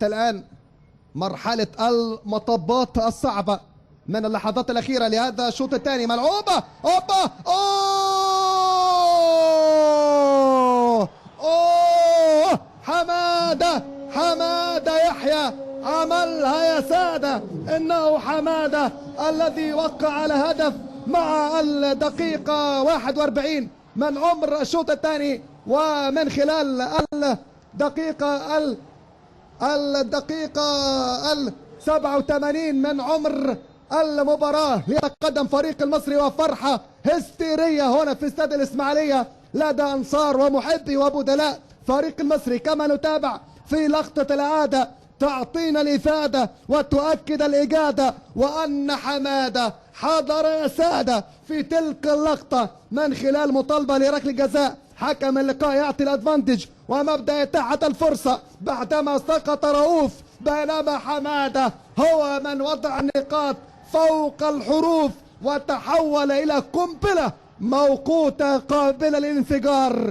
حتى الآن مرحلة المطبات الصعبة من اللحظات الأخيرة لهذا الشوط الثاني. ملعوبة أوبا أوه حمادة يحيى عملها يا سادة. إنه حمادة الذي وقع على هدف مع الدقيقة 41 من عمر الشوط الثاني، ومن خلال الدقيقة 87 من عمر المباراة ليتقدم فريق المصري، وفرحة هستيرية هنا في استاد الإسماعيلية لدى أنصار ومحبي وبدلاء فريق المصري. كما نتابع في لقطة العادة تعطينا الإفادة وتؤكد الإجادة، وأن حمادة حضر يا سادة في تلك اللقطة من خلال مطالبة لركل جزاء. حكم اللقاء يعطي الادفانتج ومبدأ إتاحة الفرصة بعدما سقط رؤوف، بينما حمادة هو من وضع النقاط فوق الحروف وتحول إلى قنبلة موقوتة قابلة للانفجار.